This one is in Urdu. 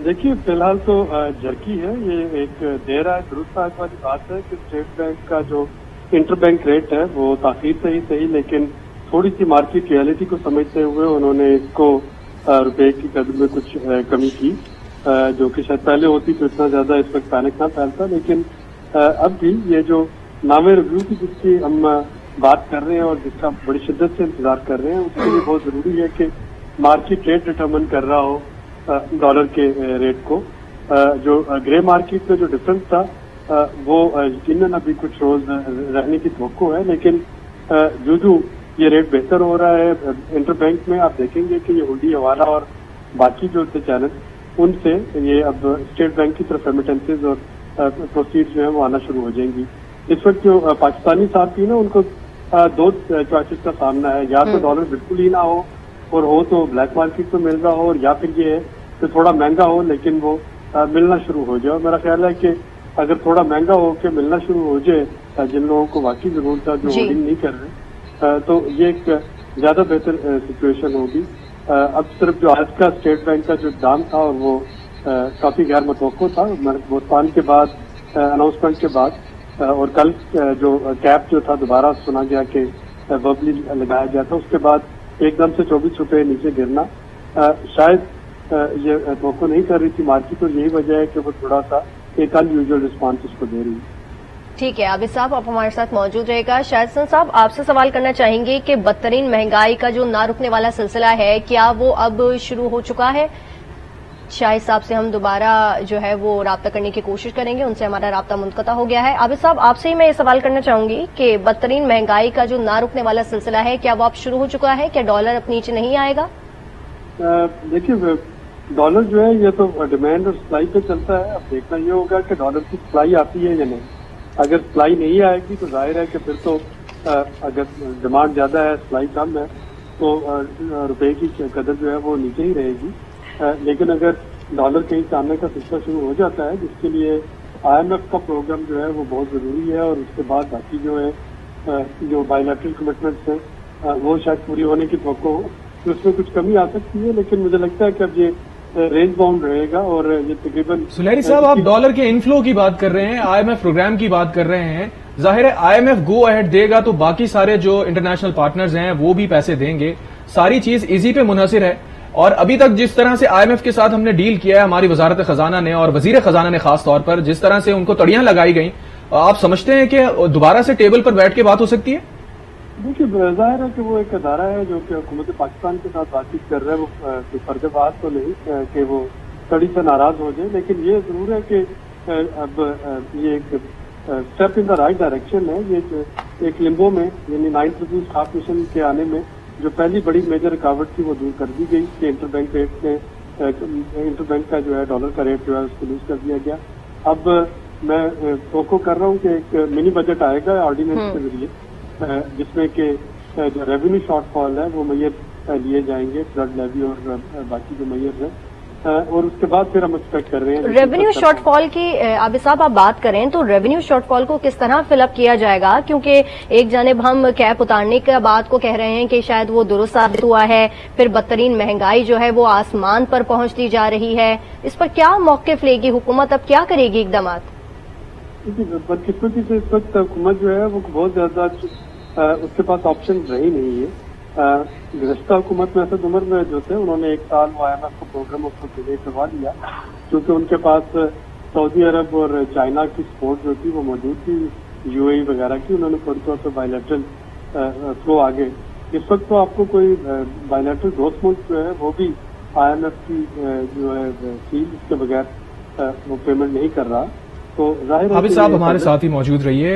دیکھیے فی الحال تو جھرکی ہے، یہ ایک دیر ہے، درست آج والی بات ہے کہ اسٹیٹ بینک کا جو انٹر بینک ریٹ ہے وہ تاخیر سے ہی صحیح، لیکن تھوڑی سی مارکیٹ ریئلٹی کو سمجھتے ہوئے انہوں نے اس کو روپے کی قدر میں کچھ کمی کی، جو کہ شاید پہلے ہوتی تو اتنا زیادہ اس وقت پینک نہ پھیلتا، لیکن اب بھی یہ جو نام ریویو کی جس کی ہم بات کر رہے ہیں اور جس کا بڑی شدت سے انتظار کر رہے ہیں، اس کے لیے بہت ضروری ہے کہ مارکیٹ ریٹ ڈٹرمن کر رہا ہو ڈالر کے ریٹ کو۔ جو گرے مارکیٹ میں جو ڈفرنس تھا وہ یقیناً ابھی کچھ روز رہنے کی توقع ہے، لیکن جو یہ ریٹ بہتر ہو رہا ہے انٹر بینک میں، آپ دیکھیں گے کہ یہ ہلڈی حوالہ اور باقی جو تھے چینل ان سے یہ اب اسٹیٹ بینک کی طرف ریمیٹنسز اور پروسیڈ جو ہیں وہ آنا شروع ہو جائیں گی۔ اس وقت جو پاکستانی صارفین ہیں ان کو دو چوائسز کا سامنا ہے، یا تو ڈالر بالکل ہی نہ ہو اور ہو تو بلیک مارکیٹ میں مل رہا ہو، اور یا پھر یہ ہے کہ تھوڑا مہنگا ہو لیکن وہ ملنا شروع ہو جائے۔ میرا خیال ہے کہ اگر تھوڑا مہنگا ہو کے ملنا شروع ہو جائے جن لوگوں کو واقعی ضرورت ہے جو ہولڈنگ نہیں کر رہے، تو یہ ایک زیادہ بہتر سچویشن ہوگی۔ اب صرف جو آج کا اسٹیٹ بینک کا جو اقدام تھا اور وہ کافی غیر متوقع تھا، بوسٹان کے بعد اناؤنسمنٹ کے بعد، اور کل جو کیپ جو تھا دوبارہ سنا گیا کہ وربلی لگایا گیا تھا، اس کے بعد ایک دم سے 24 روپے نیچے گرنا شاید یہ توقع نہیں کر رہی تھی مارکیٹ، اور یہی وجہ ہے کہ وہ تھوڑا سا ایک ان یوزل رسپانس اس کو دے رہی ہے۔ ٹھیک ہے عابد صاحب، آپ ہمارے ساتھ موجود رہے گا۔ شاہد حسن صاحب، آپ سے سوال کرنا چاہیں گے کہ بدترین مہنگائی کا جو نہ رکنے والا سلسلہ ہے، کیا وہ اب شروع ہو چکا ہے؟ شاہد صاحب سے ہم دوبارہ جو ہے وہ رابطہ کرنے کی کوشش کریں گے، ان سے ہمارا رابطہ منقطع ہو گیا ہے۔ عابد صاحب، آپ سے ہی میں یہ سوال کرنا چاہوں گی کہ بدترین مہنگائی کا جو نہ رکنے والا سلسلہ ہے، کیا وہ اب شروع ہو چکا ہے؟ کیا ڈالر اب نیچے نہیں آئے گا؟ دیکھیے ڈالر جو ہے یہ تو ڈیمانڈ اور سپلائی پہ چلتا ہے، اب دیکھنا یہ ہوگا کہ ڈالر کی سپلائی آتی ہے یا نہیں۔ اگر سپلائی نہیں آئے گی تو ظاہر ہے کہ پھر تو اگر ڈیمانڈ زیادہ ہے سپلائی کم ہے تو روپے کی قدر جو ہے وہ نیچے ہی رہے گی، لیکن اگر ڈالر کہیں سے آنے کا سلسلہ شروع ہو جاتا ہے جس کے لیے IMF کا پروگرام جو ہے وہ بہت ضروری ہے، اور اس کے بعد باقی جو ہے جو بائیلیٹرل کمٹمنٹس ہیں وہ شاید پوری ہونے کی توقع ہو، تو اس میں کچھ کمی آ سکتی ہے، لیکن مجھے لگتا ہے کہ اب یہ رینج باؤنڈ رہے گا، اور یہ تقریباً سلیری صاحب آپ ڈالر کے انفلو کی بات کر رہے ہیں، IMF پروگرام کی بات کر رہے ہیں، ظاہر ہے IMF گو اہیڈ دے گا تو باقی سارے جو انٹرنیشنل پارٹنرز ہیں وہ بھی پیسے دیں گے، ساری چیز ایزی پہ منحصر ہے، اور ابھی تک جس طرح سے IMF کے ساتھ ہم نے ڈیل کیا ہے ہماری وزارت خزانہ نے اور وزیر خزانہ نے خاص طور پر، جس طرح سے ان کو تڑیاں لگائی گئیں، آپ سمجھتے ہیں کہ دوبارہ سے ٹیبل پر بیٹھ کے بات ہو سکتی ہے؟ دیکھیے ظاہر ہے کہ وہ ایک ادارہ ہے جو کہ حکومت پاکستان کے ساتھ بات چیت کر رہا ہے، وہ کوئی فرد بات تو نہیں کہ وہ کڑی سے ناراض ہو جائے، لیکن یہ ضرور ہے کہ اب یہ ایک step in the right direction ہے۔ یہ ایک لمبو میں یعنی 9th ریویو اسٹاف مشن کے آنے میں جو پہلی بڑی میجر رکاوٹ تھی وہ دور کر دی گئی کہ انٹر بینک ریٹ میں انٹر بینک کا جو ہے ڈالر کا ریٹ جو ہے اس کو لوز کر دیا گیا۔ اب میں توقع کر رہا ہوں کہ ایک منی بجٹ آئے گا آرڈیننس کے ذریعے، جس میں کہ جو ریونیو شارٹ فال ہے وہ میئر لیے جائیں گے، فلڈ لیوی اور باقی جو میئر ہیں، اور اس کے بعد پھر ہم ایکسپیکٹ کر رہے ہیں ریونیو شارٹ فال کی عابد صاحب آپ بات کریں تو ریونیو شارٹ فال کو کس طرح فل اپ کیا جائے گا؟ کیونکہ ایک جانب ہم کیپ اتارنے کے بعد کو کہہ رہے ہیں کہ شاید وہ درست ثابت ہوا ہے، پھر بدترین مہنگائی جو ہے وہ آسمان پر پہنچتی جا رہی ہے، اس پر کیا موقف لے گی حکومت؟ اب کیا کرے گی اقدامات؟ بدقسمتی سے اس وقت حکومت جو ہے وہ بہت زیادہ اس کے پاس آپشن رہی نہیں ہے۔ گزشتہ حکومت میں اسد عمر میں جو تھے انہوں نے ایک سال وہ IMF کو پروگرام اس کو ڈیلے کروا دیا، کیونکہ ان کے پاس سعودی عرب اور چائنا کی سپورٹ جو تھی وہ موجود تھی، UAE وغیرہ کی، انہوں نے فوری طور پہ بائیلیٹرل فلو آگے۔ اس وقت تو آپ کو کوئی بائیلیٹرل دوست ملک جو ہے وہ بھی IMF کی جو ہے فیس اس کے بغیر وہ پیمنٹ نہیں کر رہا، تو ظاہر ہے عابد صاحب ہمارے ساتھ ہی موجود رہیے۔